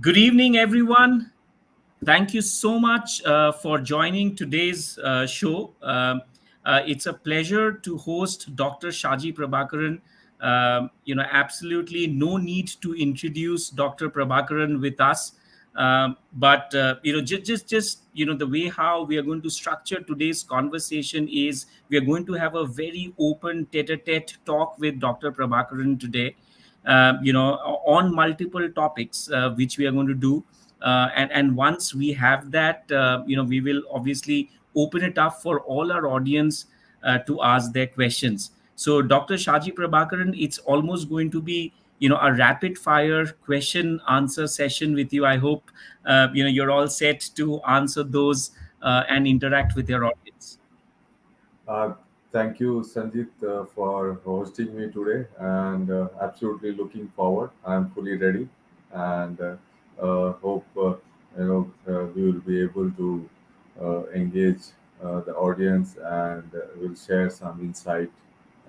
Good evening, everyone. Thank you so much for joining today's show. It's a pleasure to host Dr. Shaji Prabhakaran. Absolutely no need to introduce Dr. Prabhakaran with us. But the way how we are going to structure today's conversation is we are going to have a very open tete-a-tete talk with Dr. Prabhakaran today. On multiple topics, which we are going to do, and once we have that, we will obviously open it up for all our audience to ask their questions. So Dr. Shaji Prabhakaran, it's almost going to be a rapid fire question answer session with you. I hope you're all set to answer those and interact with your audience. Uh, Thank you, Sanjit, for hosting me today, and absolutely looking forward. I'm fully ready, and hope we will be able to engage the audience, and we'll share some insight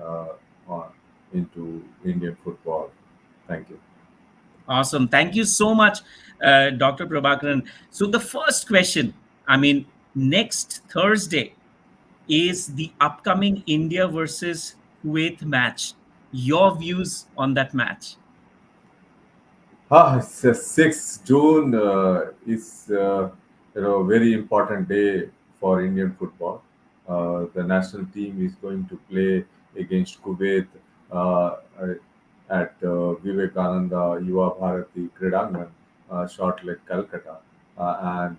uh, on, into Indian football. Thank you. Awesome. Thank you so much, Dr. Prabhakaran. So the first question, next Thursday is the upcoming India versus Kuwait match. Your views on that match? It's 6th June is very important day for Indian football. The national team is going to play against Kuwait uh, uh, at Vivekananda Yuva Bharati Kridangan, Short Lake, Calcutta, and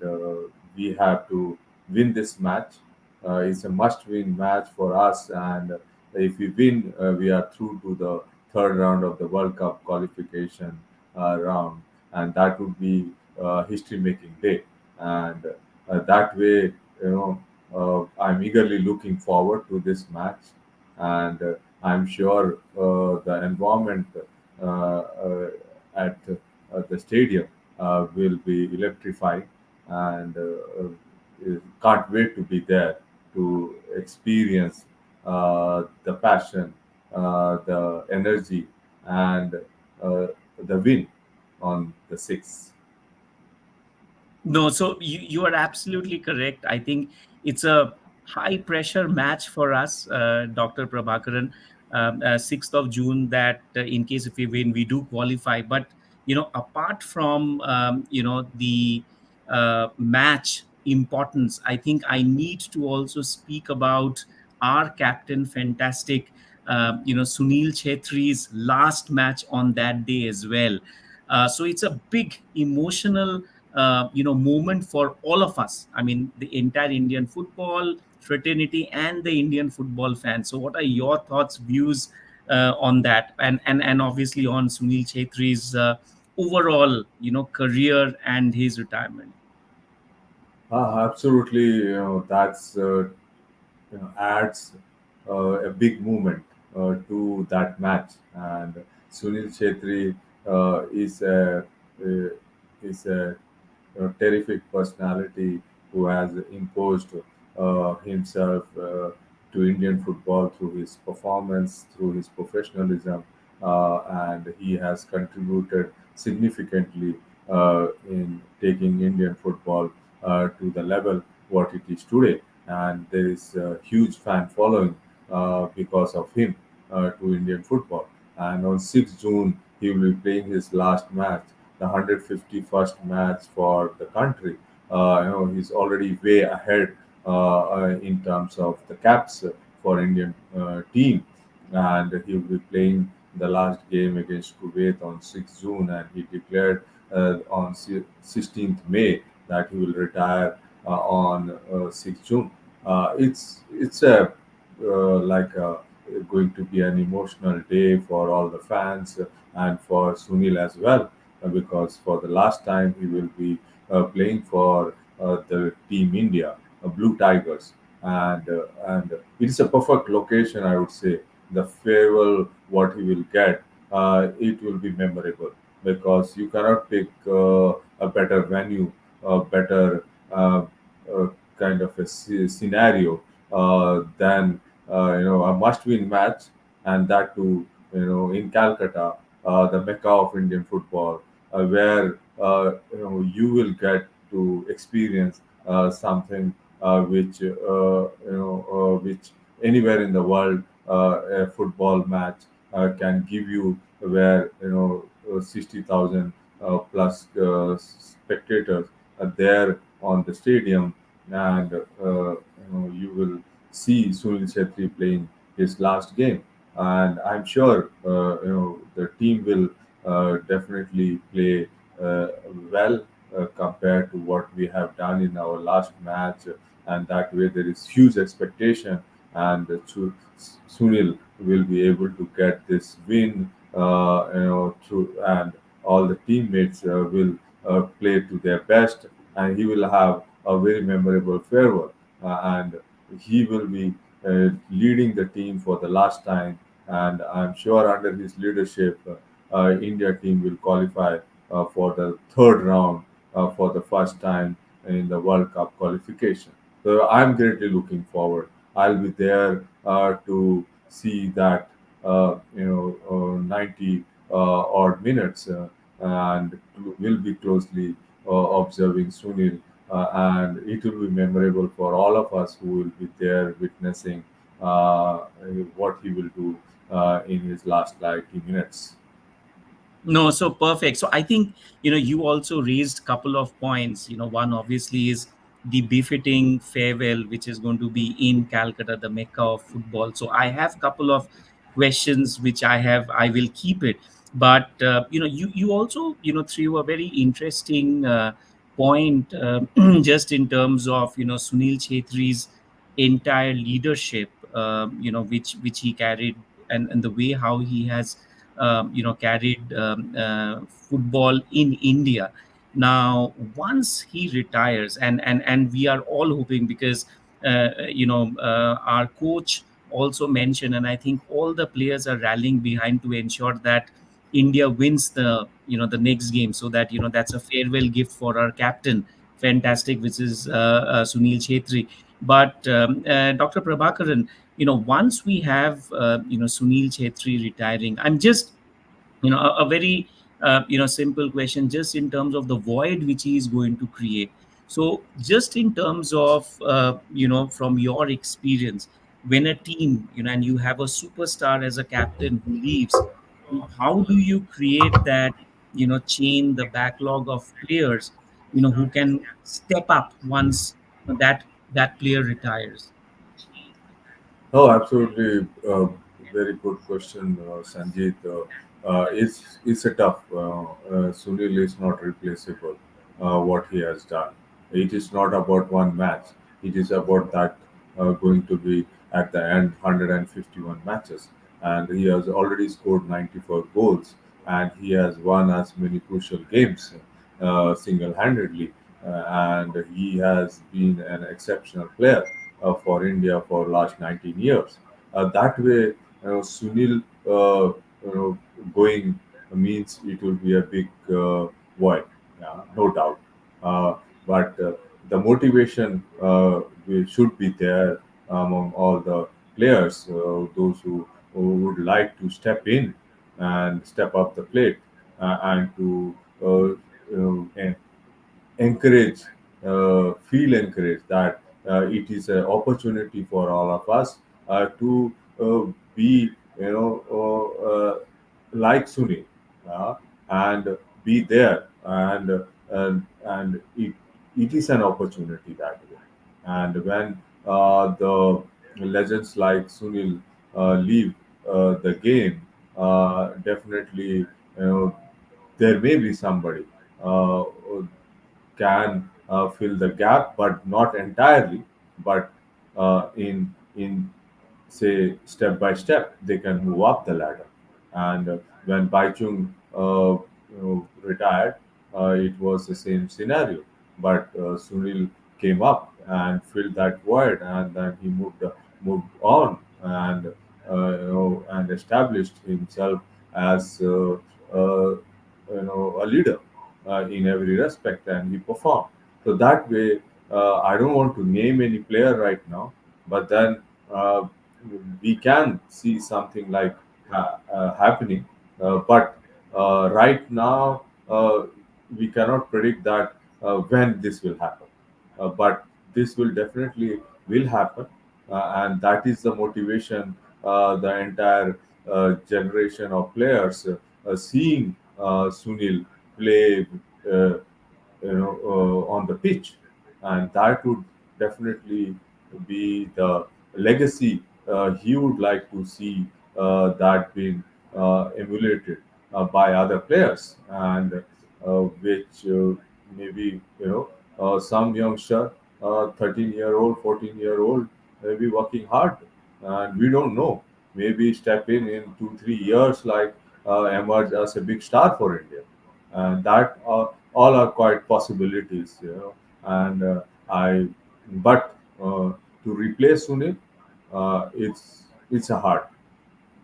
we have to win this match. It's a must-win match for us, and if we win, we are through to the third round of the World Cup qualification round, and that would be history-making day. And that way, I'm eagerly looking forward to this match, and I'm sure the environment at the stadium will be electrified, and can't wait to be there to experience the passion, the energy, and the win on the 6th. No, so you are absolutely correct. I think it's a high pressure match for us, Dr. Prabhakaran. 6th of June, that in case if we win, we do qualify. But, apart from, the match importance, I think I need to also speak about our captain, fantastic, Sunil Chhetri's last match on that day as well. So it's a big emotional moment for all of us. I mean, the entire Indian football fraternity and the Indian football fans. So what are your thoughts, views on that, and obviously on Sunil Chhetri's overall career and his retirement? Absolutely, that's adds a big movement to that match. And Sunil Chhetri uh, is a terrific personality who has imposed himself to Indian football through his performance, through his professionalism, and he has contributed significantly in taking Indian football to the level what it is today. And there is a huge fan following because of him to Indian football. And on 6th June, he will be playing his last match, the 151st match for the country. He's already way ahead in terms of the caps for Indian team, and he will be playing the last game against Kuwait on 6th June, and he declared on 16th May that he will retire on 6th June. It's a like going to be an emotional day for all the fans and for Sunil as well, because for the last time he will be playing for the Team India, Blue Tigers, and it is a perfect location, I would say. The farewell, what he will get, it will be memorable because you cannot pick a better venue, a better uh, kind of a scenario than a must-win match, and that too in Calcutta, the mecca of Indian football, where you will get to experience something which anywhere in the world a football match can give you, where 60,000 plus spectators are there on the stadium, and you will see Sunil Chhetri playing his last game, and I'm sure the team will definitely play uh, well compared to what we have done in our last match, and that way there is huge expectation, and Sunil will be able to get this win, through, and all the teammates will play to their best, and he will have a very memorable farewell, and he will be leading the team for the last time, and I'm sure under his leadership, India team will qualify for the third round for the first time in the World Cup qualification. So I'm greatly looking forward. I'll be there to see that 90 odd minutes, and will be closely observing Sunil, and it will be memorable for all of us who will be there witnessing uh, what he will do in his last 90 minutes. No, so perfect. So I think, you also raised couple of points. One obviously is the befitting farewell, which is going to be in Calcutta, the Mecca of football. So I have couple of questions which I will keep it. But you also threw a very interesting point, just in terms of Sunil Chetri's entire leadership, which he carried, and the way how he has carried football in India. Now, once he retires, and we are all hoping, because our coach also mentioned, and I think all the players are rallying behind to ensure that India wins the next game, so that that's a farewell gift for our captain, fantastic, which is Sunil Chhetri. But Dr. Prabhakaran, once we have Sunil Chhetri retiring, I'm just a very simple question, just in terms of the void which he is going to create. So just in terms of from your experience, when a team, and you have a superstar as a captain who leaves, how do you create that chain, the backlog of players who can step up once that player retires? Oh, absolutely. Very good question, Sanjeet. It's a tough. Sunil is not replaceable. What he has done. It is not about one match. It is about that going to be at the end 151 matches, and he has already scored 94 goals, and he has won as many crucial games single-handedly, and he has been an exceptional player for India for last 19 years. That way, Sunil going means it will be a big void, yeah, no doubt. Uh, but the motivation should be there among all the players, those who would like to step in and step up the plate, and to encourage, feel encouraged that it is an opportunity for all of us to be, like Sunil, and be there, and it is an opportunity that way. And when the legends like Sunil leave the game, definitely, there may be somebody uh, can fill the gap, but not entirely. But in say step by step, they can move up the ladder. And when Baichung retired, it was the same scenario. But Sunil came up and filled that void, and then he moved on, and and established himself as a leader in every respect, and he performed. So that way, I don't want to name any player right now, but then uh, we can see something happening. But right now, we cannot predict that when this will happen, but this will definitely will happen, and that is the motivation. The entire generation of players seeing Sunil play, uh, on the pitch, and that would definitely be the legacy he would like to see that being emulated by other players, and which maybe some youngster, 13-year-old, 14-year-old, may be working hard, and we don't know. Maybe step in 2 3 years, like emerge as a big star for India, and that all are quite possibilities, and I but to replace Sunil, it's a hard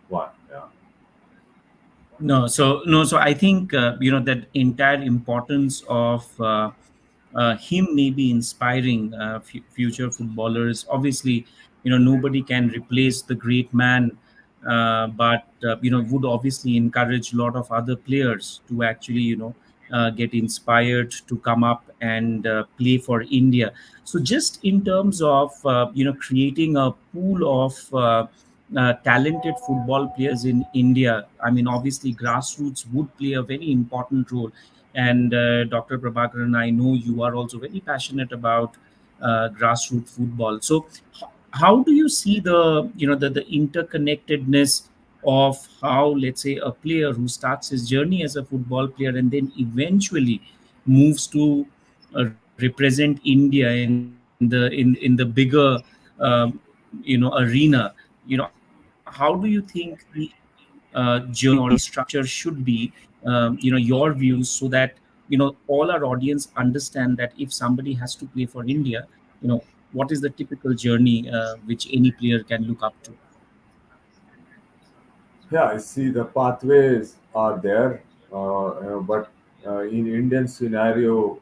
one. Yeah. No, so I think that entire importance of him may be inspiring future footballers. Obviously, nobody can replace the great man, but would obviously encourage a lot of other players to actually get inspired to come up and play for India. So just in terms of creating a pool of talented football players in India. I mean, obviously, grassroots would play a very important role. And Dr. Prabhakaran, I know you are also very passionate about grassroots football. So, how do you see the interconnectedness of how, let's say, a player who starts his journey as a football player and then eventually moves to represent India in the bigger arena? How do you think the journey or the structure should be, your views, so that all our audience understand that if somebody has to play for India, what is the typical journey which any player can look up to? Yeah, I see the pathways are there, but in Indian scenario,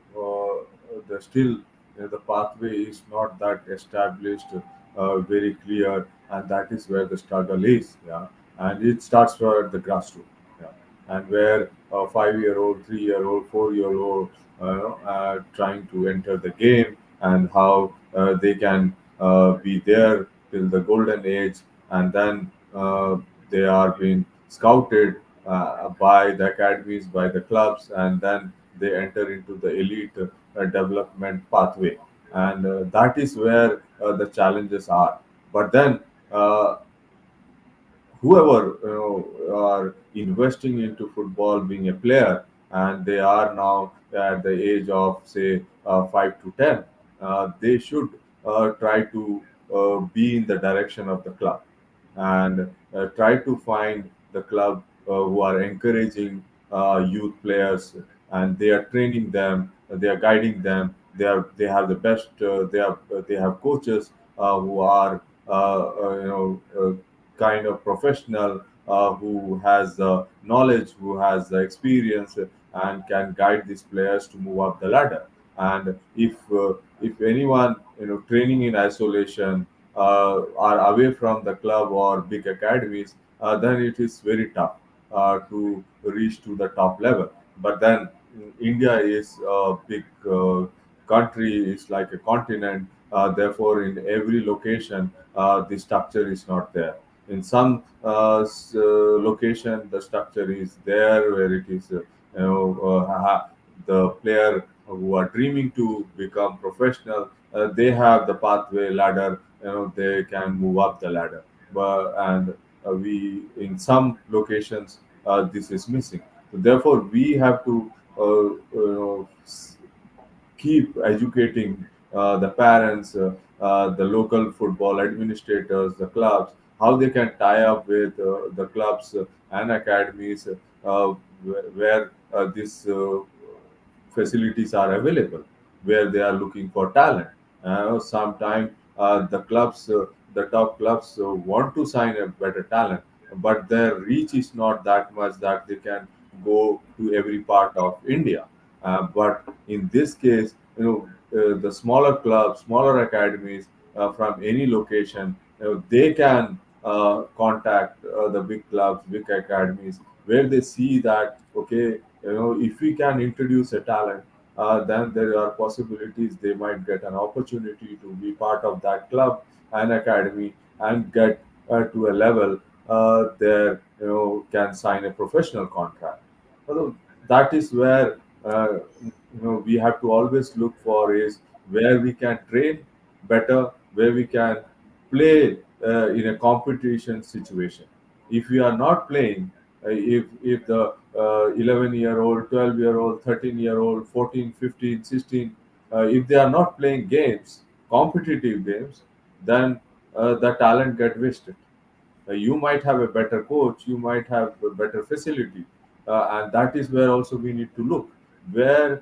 the still the pathway is not that established, very clear, and that is where the struggle is. Yeah, and it starts for the grassroots. Yeah, and where a 5-year-old, 3-year-old, 4-year-old, trying to enter the game, and how they can be there till the golden age, and then they are being scouted by the academies, by the clubs, and then they enter into the elite development pathway, and that is where the challenges are. But then uh, whoever are investing into football, being a player, and they are now at the age of say 5 to 10, they should try to be in the direction of the club, and try to find the club who are encouraging youth players, and they are training them, they are guiding them, they have the best, they have coaches who are kind of professional, who has the knowledge, who has the experience, and can guide these players to move up the ladder. And if anyone training in isolation are away from the club or big academies, then it is very tough to reach to the top level. But then India is a big country, is like a continent. Therefore, in every location, the structure is not there. In some location, the structure is there, where it is, the player who are dreaming to become professional, they have the pathway ladder. They can move up the ladder. But and we in some locations this is missing. Therefore, we have to keep educating the parents, the local football administrators, the clubs, how they can tie up with the clubs and academies, where these facilities are available, where they are looking for talent. Sometimes the top clubs want to sign a better talent, but their reach is not that much that they can go to every part of India. But in this case, the smaller clubs, smaller academies from any location, they can contact the big clubs, big academies, where they see that, okay, if we can introduce a talent, then there are possibilities they might get an opportunity to be part of that club and academy and get to a level there, can sign a professional contract. So that is where we have to always look for is where we can train better, where we can play in a competition situation. If we are not playing, if the 11-year-old, 12-year-old, 13-year-old, 14, 15, 16, if they are not playing games, competitive games, then the talent get wasted. You might have a better coach, you might have a better facility, and that is where also we need to look where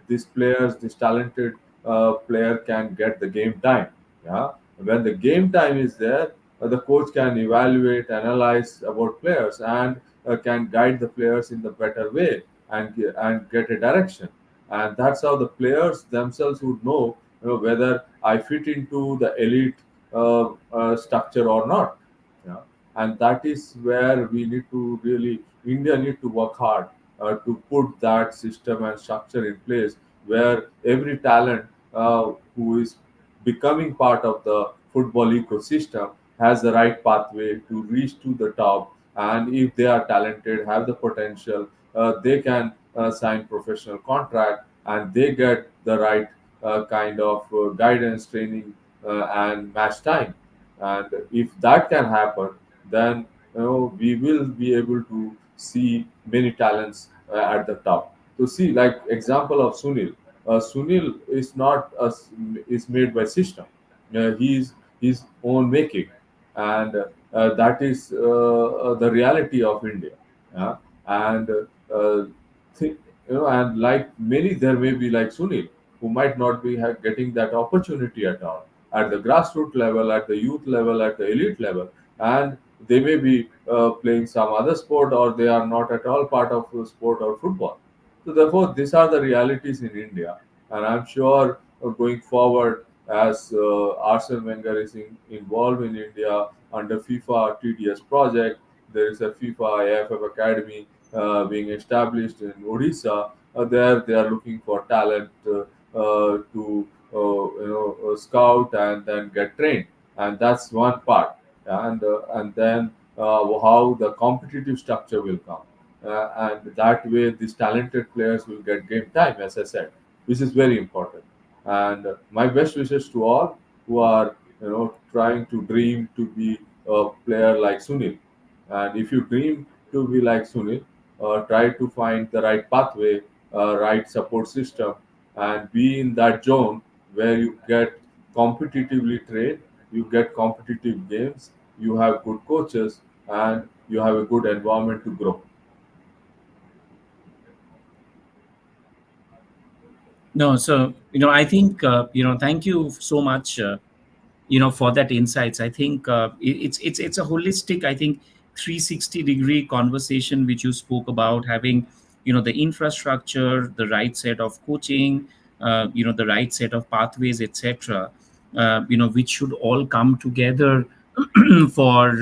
these players, this talented player can get the game time. Yeah, when the game time is there, the coach can evaluate, analyze about players, and can guide the players in the better way and get a direction. And that's how the players themselves would know, whether I fit into the elite structure or not. Yeah. And that is where we need to really, India need to work hard to put that system and structure in place where every talent who is becoming part of the football ecosystem has the right pathway to reach to the top. And if they are talented, have the potential, they can sign professional contract and they get the right kind of guidance, training, and match time. And if that can happen, then we will be able to see many talents at the top. To see, like example of Sunil. Sunil is not is made by system. He is his own making, and that is the reality of India. Yeah? And thi- and like many, there may be like Sunil who might not be getting that opportunity at all at the grassroots level, at the youth level, at the elite level, and they may be playing some other sport, or they are not at all part of sport or football. So therefore, these are the realities in India, and I'm sure going forward, as Arsene Wenger is involved in India under FIFA TDS project, there is a FIFA AFF academy being established in Odisha. There, they are looking for talent to scout and then get trained, and that's one part. And then how the competitive structure will come, and that way these talented players will get game time, as I said, which is very important. And my best wishes to all who are trying to dream to be a player like Sunil. And if you dream to be like Sunil, try to find the right pathway, right support system, and be in that zone where you get competitively trained, you get competitive games, you have good coaches, and you have a good environment to grow. No, so I think thank you so much, for that insights. I think it's a holistic, I think, 360-degree conversation which you spoke about, having the infrastructure, the right set of coaching, the right set of pathways, etc. Which should all come together for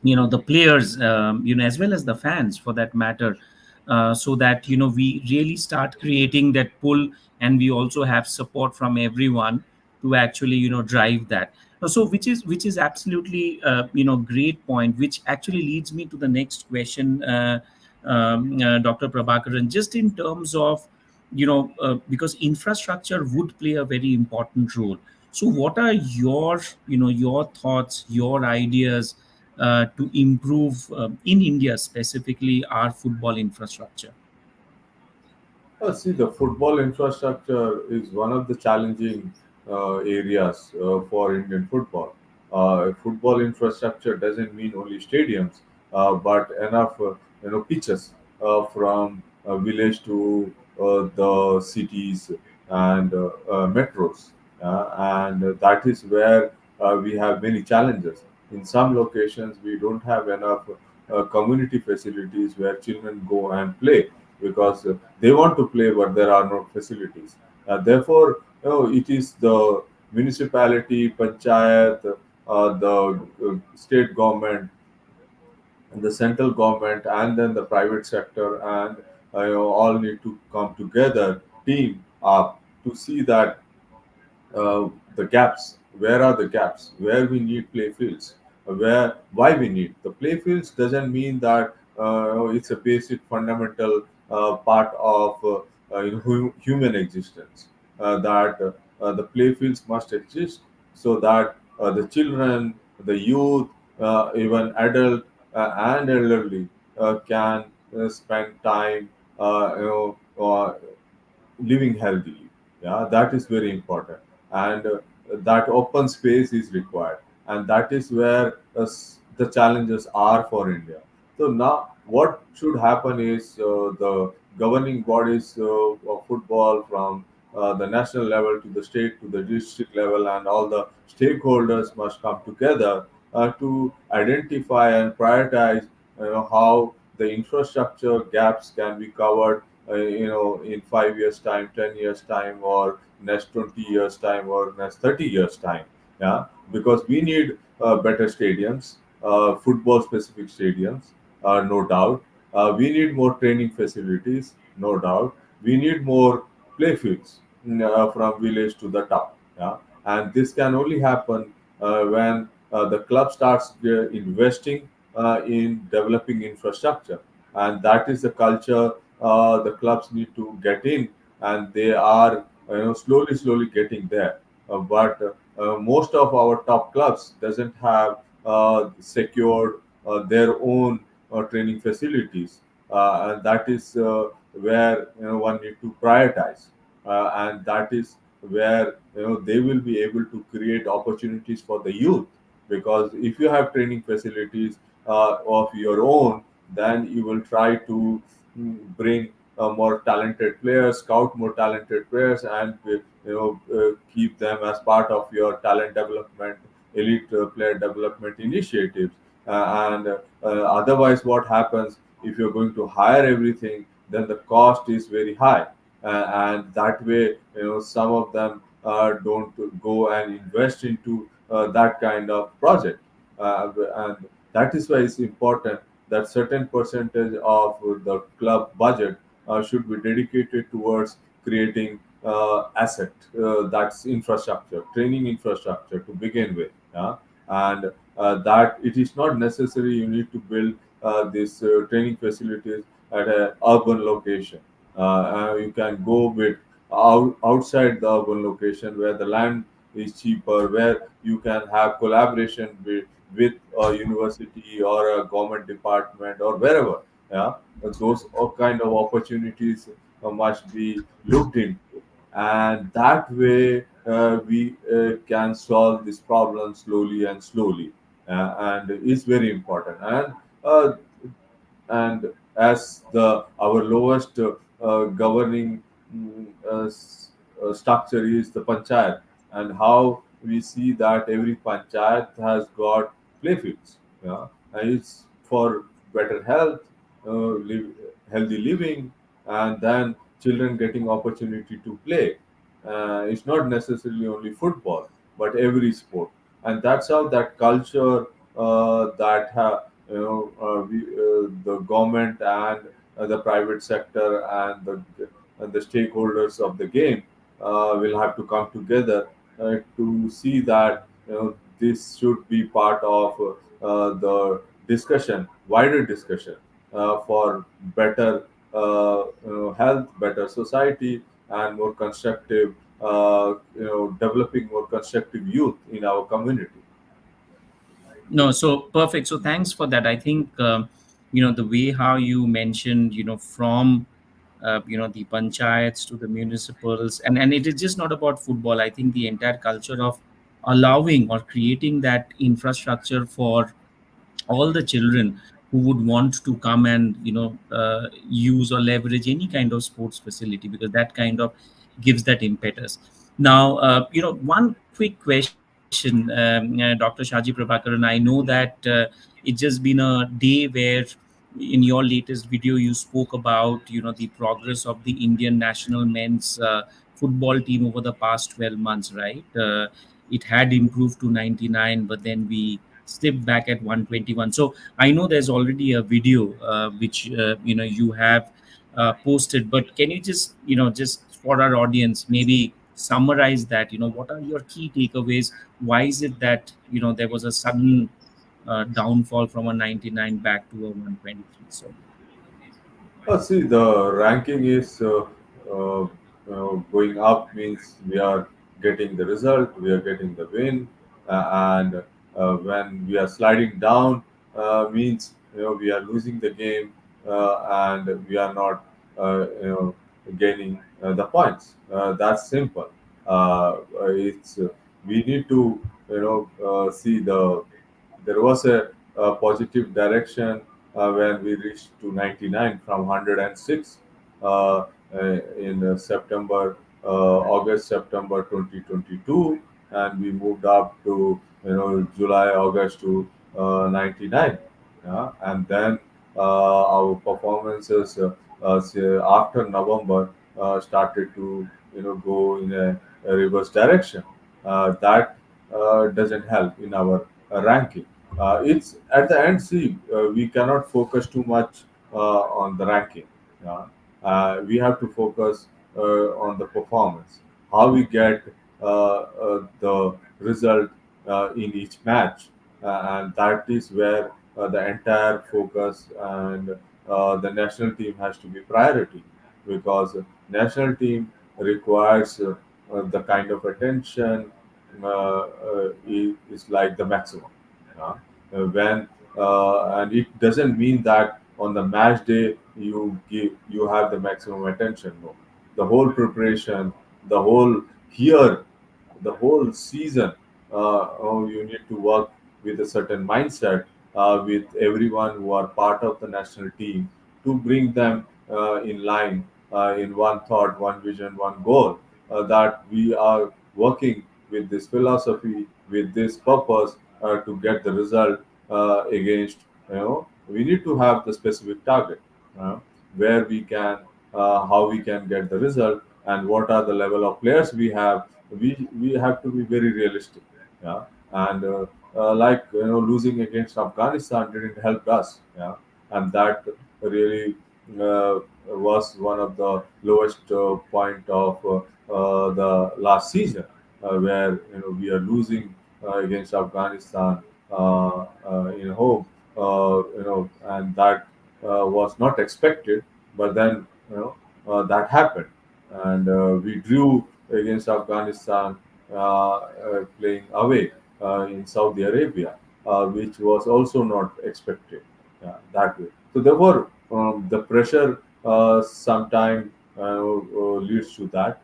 the players, as well as the fans for that matter, so that we really start creating that pull, and we also have support from everyone to actually drive that. So which is absolutely great point, which actually leads me to the next question, Dr. Prabhakaran, just in terms of because infrastructure would play a very important role. So what are your thoughts, your ideas, to improve, in India specifically, our football infrastructure? See, the football infrastructure is one of the challenging areas for Indian football. Football infrastructure doesn't mean only stadiums, but enough, pitches from village to the cities and metros, and that is where we have many challenges. In some locations, we don't have enough community facilities where children go and play because they want to play, but there are no facilities. Therefore, it is the municipality, panchayat, the state government, and the central government, and then the private sector, and all need to come together, team up to see that the gaps. Where are the gaps? Where we need play fields? Where why we need the play fields doesn't mean that it's a basic fundamental part of human existence. The play fields must exist so that the children, the youth, even adult and elderly can spend time living healthily. Yeah, that is very important, and that open space is required, and that is where the challenges are for India. So now, what should happen is the governing bodies of football, from the national level to the state to the district level, and all the stakeholders must come together to identify and prioritize how the infrastructure gaps can be covered in 5 years time, 10 years time, or next 20 years time, or next 30 years time. Yeah, because we need better stadiums, football specific stadiums, no doubt. We need more training facilities, no doubt. We need more play fields from village to the top. Yeah, and this can only happen when the club starts investing in developing infrastructure, and that is the culture the clubs need to get in, and they are slowly getting there. But most of our top clubs doesn't have secured their own training facilities, and that is where one need to prioritize, and that is where they will be able to create opportunities for the youth, because if you have training facilities of your own, then you will try to bring more talented players, scout more talented players, and keep them as part of your talent development, elite player development initiatives. Otherwise, what happens if you're going to hire everything? Then the cost is very high, and that way, some of them don't go and invest into that kind of project, and that is why it's important that certain percentage of the club budget should be dedicated towards creating asset, that's infrastructure, training infrastructure to begin with. Yeah? And that it is not necessary you need to build these training facilities at an urban location. You can go with outside the urban location where the land is cheaper, where you can have collaboration with a university or a government department or wherever. Yeah, those all kind of opportunities must be looked into, and that way we can solve this problem slowly and slowly, and it's very important. Uh, and as the our lowest governing structure is the panchayat, and how we see that every panchayat has got playfields. Yeah, and it's for better health, live, healthy living, and then children getting opportunity to play. It's not necessarily only football, but every sport, and that's how that culture the government and the private sector and the stakeholders of the game will have to come together to see that this should be part of the discussion, wider discussion for better health, better society, and more constructive, developing more constructive youth in our community. No, so perfect. So thanks for that. I think the way how you mentioned, from the panchayats to the municipals, and it is just not about football. I think the entire culture of allowing or creating that infrastructure for all the children who would want to come and use or leverage any kind of sports facility, because that kind of gives that impetus. Now, one quick question, Dr. Shaji Prabhakaran. I know that it's just been a day where in your latest video you spoke about the progress of the Indian national men's football team over the past 12 months, right? it had improved to 99, but then we slipped back at 121. So I know there's already a video which you have posted, but can you just just for our audience maybe summarize that? What are your key takeaways? Why is it that there was a sudden downfall from a 99 back to a 123? So See, the ranking is going up means we are getting the result, we are getting the win, and when we are sliding down means we are losing the game, and we are not gaining the points. That's simple. It's We need to see there was a positive direction when we reached to 99 from 106 in September, August, September 2022, and we moved up to July, August to 99. Yeah? And then our performances say after November started to go in a reverse direction. That doesn't help in our ranking. It's at the end. See, we cannot focus too much on the ranking. Yeah? We have to focus on the performance, how we get the result in each match, and that is where the entire focus and the national team has to be priority, because national team requires the kind of attention is like the maximum. Yeah? When And it doesn't mean that on the match day you have the maximum attention. No, the whole preparation, the whole year, the whole season, you need to work with a certain mindset with everyone who are part of the national team to bring them in line, in one thought, one vision, one goal, that we are working with this philosophy, with this purpose to get the result against. We need to have the specific target, uh, where we can, how we can get the result, and what are the level of players we have. We have to be very realistic. Yeah. And like losing against Afghanistan didn't help us. Yeah. And that really was one of the lowest point of the last season, where we are losing against Afghanistan in home, and that was not expected. But then that happened, and we drew against Afghanistan playing away in Saudi Arabia, which was also not expected that way. So therefore, the pressure sometimes leads to that.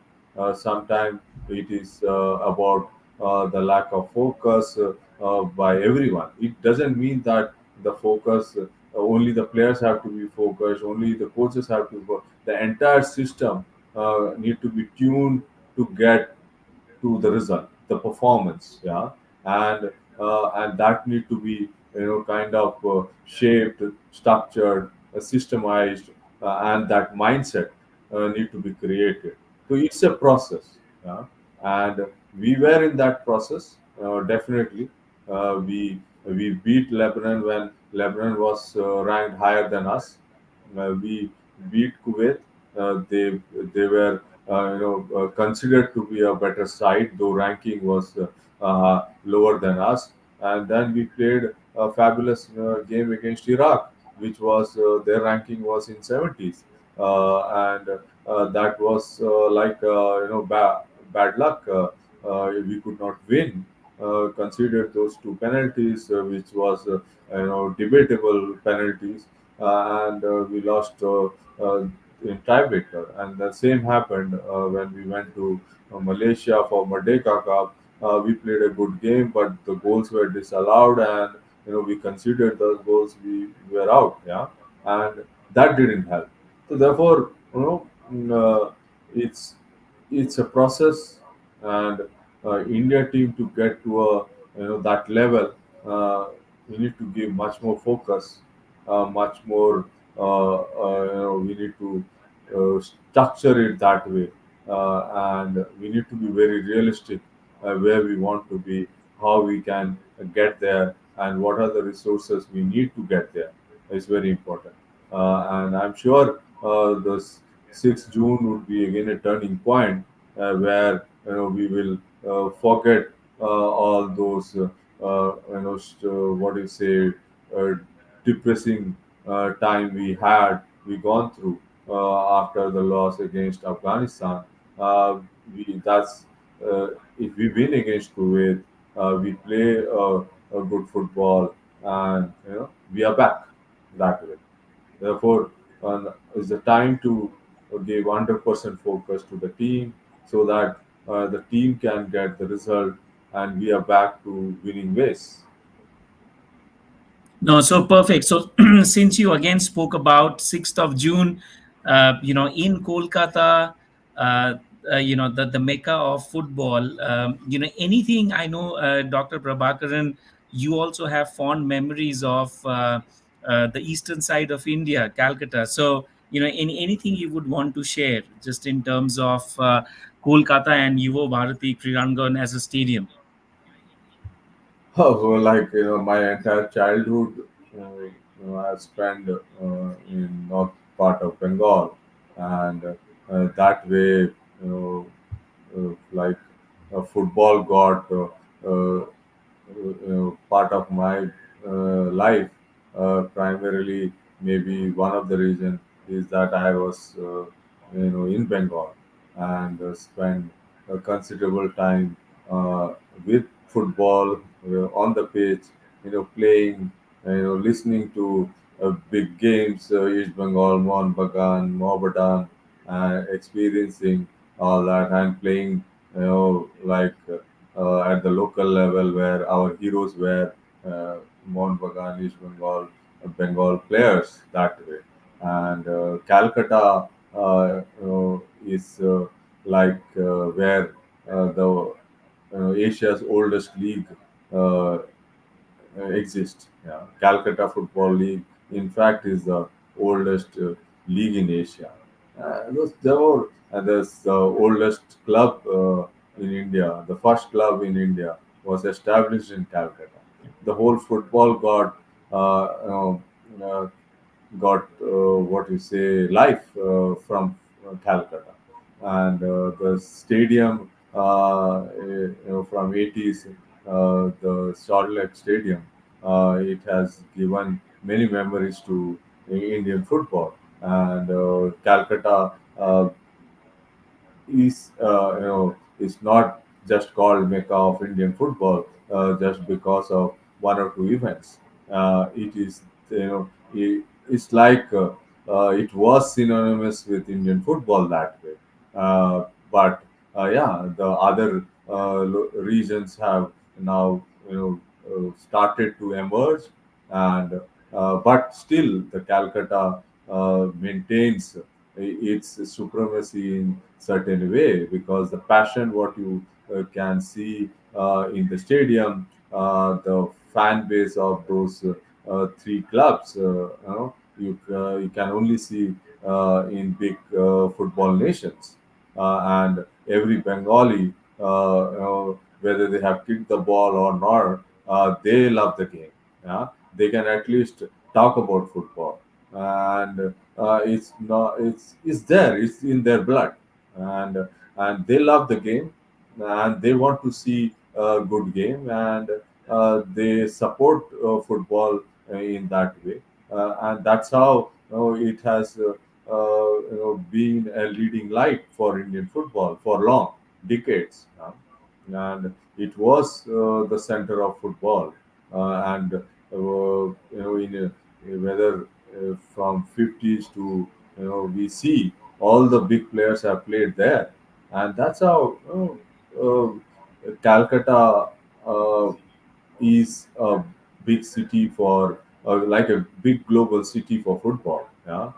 Sometimes it is about the lack of focus by everyone. It doesn't mean that the focus only the players have to be focused, only the coaches have to go. The entire system need to be tuned to get to the result, the performance, yeah, and that need to be kind of shaped, structured, systemized, and that mindset need to be created. So it's a process, yeah, and we were in that process. Definitely, we beat Lebanon when Lebanon was ranked higher than us. We beat Kuwait. They were considered to be a better side, though ranking was lower than us. And then we played a fabulous game against Iraq, which was their ranking was in 70s, and that was like bad luck. We could not win. Considered those two penalties, which was debatable penalties, and we lost in tiebreaker. And the same happened when we went to Malaysia for Merdeka Cup. We played a good game, but the goals were disallowed, and we considered those goals, we were out. Yeah, and that didn't help. So therefore, it's a process, and India team to get to a that level, we need to give much more focus, much more. We need to structure it that way, and we need to be very realistic where we want to be, how we can get there, and what are the resources we need to get there. It's very important. And I'm sure the 6th June would be again a turning point where we will forget all those what do you say uh, depressing time we gone through after the loss against Afghanistan. That's if we win against Kuwait, we play a good football, and we are back that way. Therefore, it's the time to give 100% focus to the team so that the team can get the result and we are back to winning ways. No, so perfect. So since you again spoke about 6th of June, in Kolkata, uh, the mecca of football, anything I know, Dr. Prabhakaran, you also have fond memories of the eastern side of India, Calcutta. So, anything you would want to share just in terms of Kolkata and Yuva Bharati Krirangan as a stadium? Oh, well, like my entire childhood, I spent in north part of Bengal, and that way, like football got part of my life. Primarily, maybe one of the reason is that I was in Bengal and spent a considerable time with football on the pitch, playing, listening to big games, East Bengal, Mohun Bagan, Mohammedan, experiencing all that and playing, like at the local level where our heroes were Mohun Bagan, East Bengal, Bengal players that way. And Calcutta is like where the Asia's oldest league uh, exist. Yeah. Calcutta Football League, in fact, is the oldest league in Asia. There's the oldest club in India. The first club in India was established in Calcutta. The whole football uh, got what you say life from Calcutta, and the stadium from 80s, the Salt Lake Stadium, it has given many memories to Indian football, and Calcutta is not just called Mecca of Indian football just because of one or two events. It is it's like it was synonymous with Indian football that way. But yeah, the other regions have now started to emerge, and but still the Calcutta maintains its supremacy in certain way because the passion what you can see in the stadium, the fan base of those three clubs, you can only see in big football nations, and every Bengali, whether they have kicked the ball or not, they love the game. Yeah, they can at least talk about football, and it's there. It's in their blood, and they love the game, and they want to see a good game, and they support football in that way, and that's how it has been a leading light for Indian football for long decades. And it was the center of football, and whether from 50s to we see all the big players have played there, and that's how Calcutta is a big city for like a big global city for football. Yeah,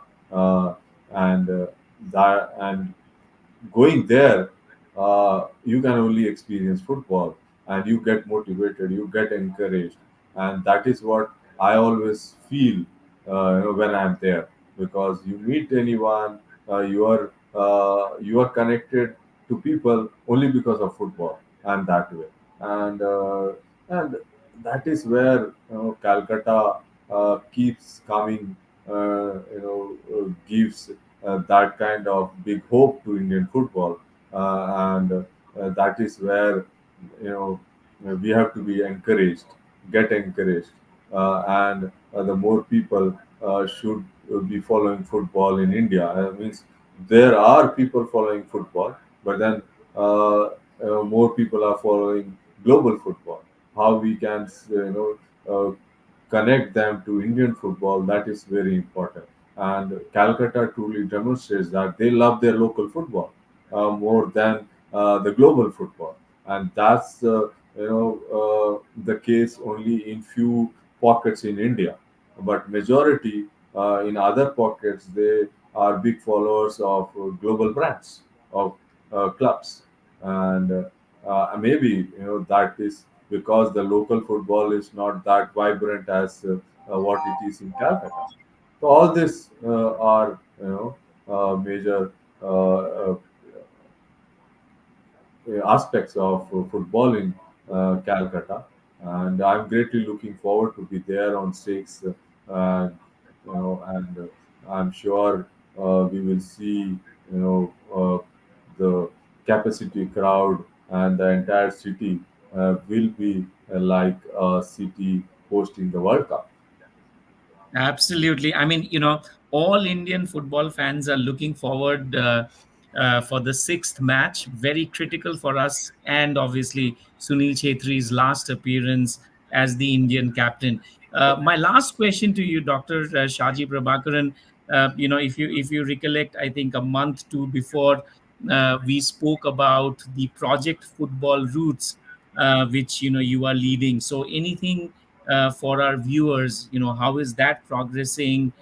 and that and going there, you can only experience football, and you get motivated, you get encouraged, and that is what I always feel when I'm there, because you meet anyone, you are connected to people only because of football. and that way. And that is where Calcutta keeps coming, gives that kind of big hope to Indian football, and that is where you know we have to be encouraged, get encouraged, and the more people should be following football in India. Means there are people following football, but then more people are following global football. How we can connect them to Indian football, that is very important. And Calcutta truly demonstrates that they love their local football more than the global football, and that's the case only in few pockets in India, but majority in other pockets they are big followers of global brands of clubs, and maybe that is because the local football is not that vibrant as what it is in Calcutta. So all this are major aspects of football in Calcutta, and I'm greatly looking forward to be there on stakes, and I'm sure we will see the capacity crowd and the entire city will be like a city hosting the World Cup. Absolutely. I mean, all Indian football fans are looking forward for the sixth match. Very critical for us, and obviously Sunil Chhetri's last appearance as the Indian captain. My last question to you, Dr. Shaji Prabhakaran. If you recollect, I think a month two before we spoke about the project football roots, which you are leading. So anything for our viewers, how is that progressing?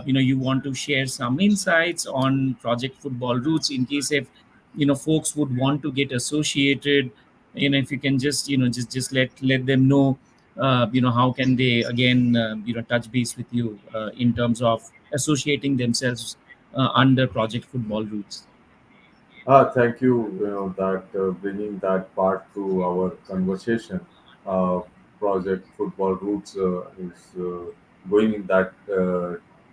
You want to share some insights on project football roots in case if folks would want to get associated. If you can just let them know, how can they again touch base with you in terms of associating themselves under project football roots. Thank you, that bringing that part to our conversation. Uh, Project Football Roots is going in that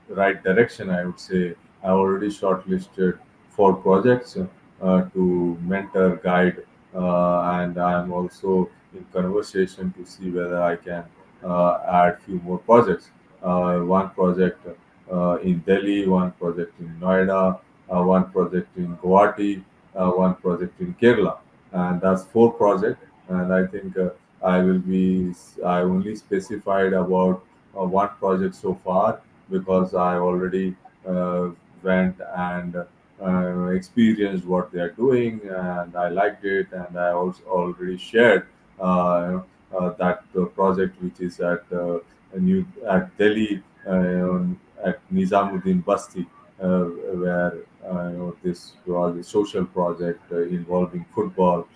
right direction, I would say. I already shortlisted 4 projects to mentor, guide, and I'm also in conversation to see whether I can add few more projects. One project in Delhi, one project in Noida, one project in Guwahati, one project in Kerala, and that's 4 projects. And I think I only specified about one project so far because I already uh, went and experienced what they are doing, and I liked it, and I also already shared that project which is at New at Delhi at Nizamuddin Basti, where this was a social project involving football,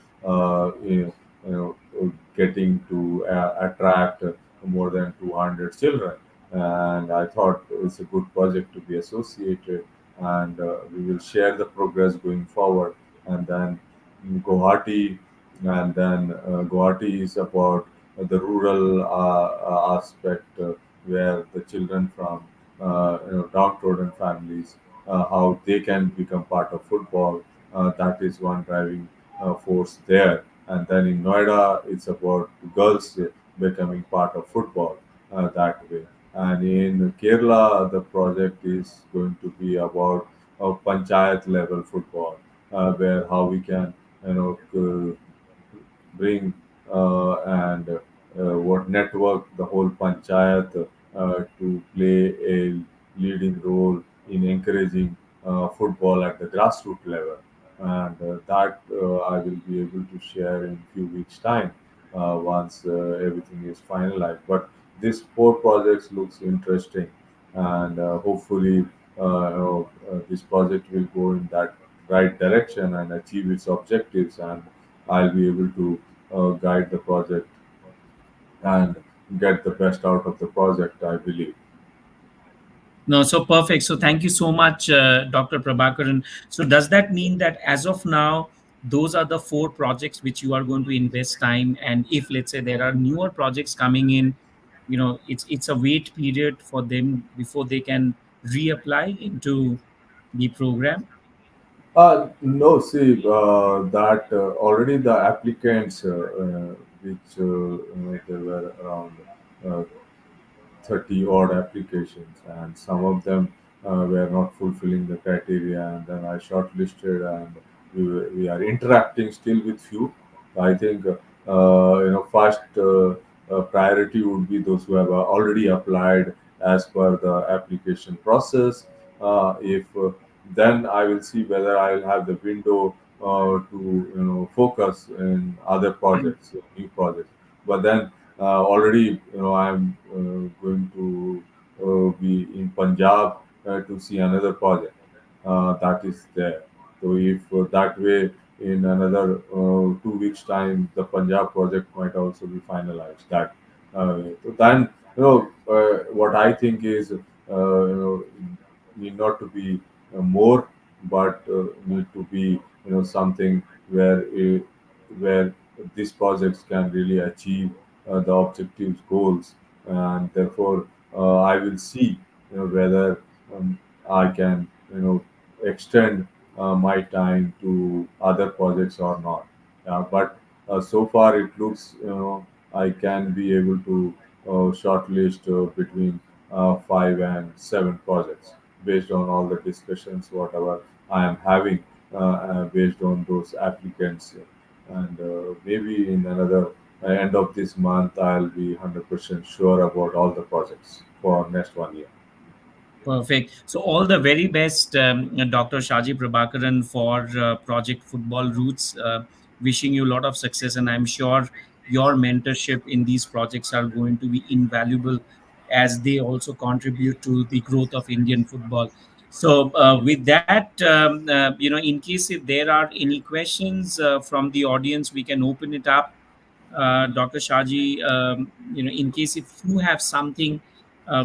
getting to attract more than 200 children. And I thought it's a good project to be associated, and we will share the progress going forward. And then Guwahati, and then Guwahati is about the rural aspect where the children from downtrodden families, how they can become part of football. That is one driving force there. And then in Noida, it's about girls becoming part of football that way. And in Kerala, the project is going to be about panchayat level football, where how we can bring and what network the whole panchayat to play a leading role in encouraging football at the grassroots level, and that I will be able to share in few weeks time once everything is finalized. But these 4 projects looks interesting, and hopefully this project will go in that right direction and achieve its objectives, and I'll be able to guide the project and get the best out of the project, I believe. No, so perfect. So thank you so much, Dr. Prabhakaran. So does that mean that as of now, those are the four projects which you are going to invest time. And if let's say there are newer projects coming in, it's a wait period for them before they can reapply into the program. No, see, that already the applicants, which there were around uh, 30 odd applications, and some of them were not fulfilling the criteria. And then I shortlisted, and we are interacting still with few. I think first priority would be those who have already applied as per the application process. If Then I will see whether I will have the window to focus in other projects, new projects. But then already, I'm going to be in Punjab to see another project that is there. So if that way, in another 2 weeks' time, the Punjab project might also be finalized. So then, what I think is, need not to be more, but need to be something where these projects can really achieve the objectives goals, and therefore I will see whether I can extend my time to other projects or not. But so far it looks I can be able to shortlist between 5 and 7 projects based on all the discussions whatever I am having based on those applicants. And maybe in another end of this month, I'll be 100% sure about all the projects for next 1 year. Perfect. So all the very best, Dr. Shaji Prabhakaran, for Project Football Roots. Wishing you a lot of success, and I'm sure your mentorship in these projects are going to be invaluable as they also contribute to the growth of Indian football. So with that, in case if there are any questions from the audience, we can open it up. Dr. Shaji, in case if you have something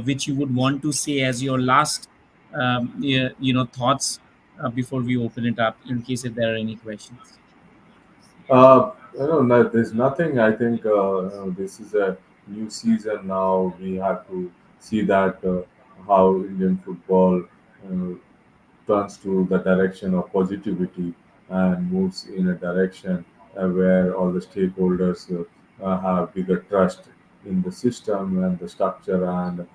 which you would want to say as your last, thoughts before we open it up, in case if there are any questions. There's nothing. I think this is a new season now. We have to see that how Indian football uh, turns to the direction of positivity and moves in a direction where all the stakeholders have bigger trust in the system and the structure, and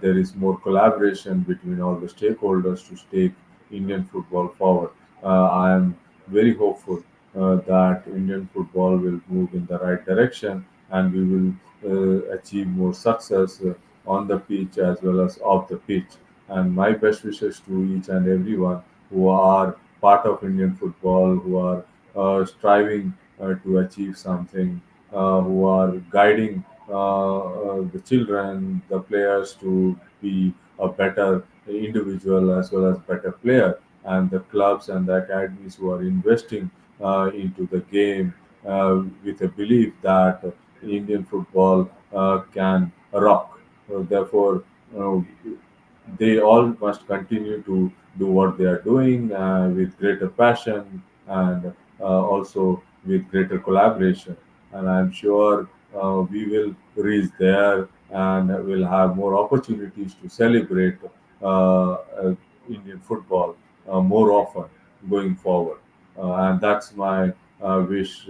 there is more collaboration between all the stakeholders to take Indian football forward. I am very hopeful that Indian football will move in the right direction, and we will achieve more success on the pitch as well as off the pitch. And my best wishes to each and everyone who are part of Indian football, who are striving to achieve something, who are guiding the children, the players to be a better individual as well as better player, and the clubs and the academies who are investing into the game with a belief that Indian football can rock. Therefore, uh, they all must continue to do what they are doing with greater passion and also with greater collaboration. And I'm sure we will reach there and will have more opportunities to celebrate Indian football more often going forward. And that's my wish,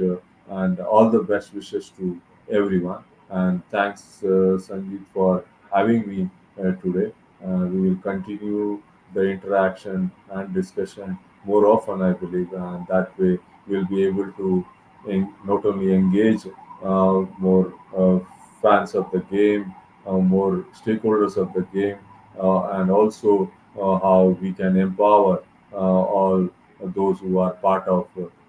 and all the best wishes to everyone. And thanks, Sangeet, for having me today. We will continue the interaction and discussion more often, I believe, and that way we'll be able to not only engage more fans of the game, more stakeholders of the game, and also how we can empower all those who are part of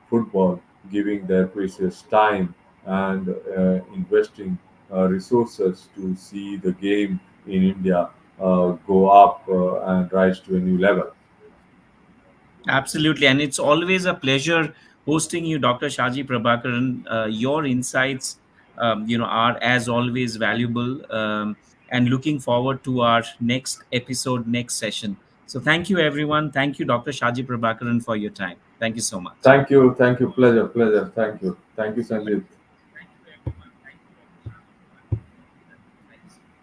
football, giving their precious time and investing resources to see the game in India go up and rise to a new level. Absolutely. And it's always a pleasure hosting you, Dr. Shaji Prabhakaran. Your insights, are as always valuable, and looking forward to our next episode, next session. So thank you, everyone. Thank you, Dr. Shaji Prabhakaran, for your time. Thank you so much. Thank you. Thank you. Pleasure. Pleasure. Thank you. Thank you, Sanjit.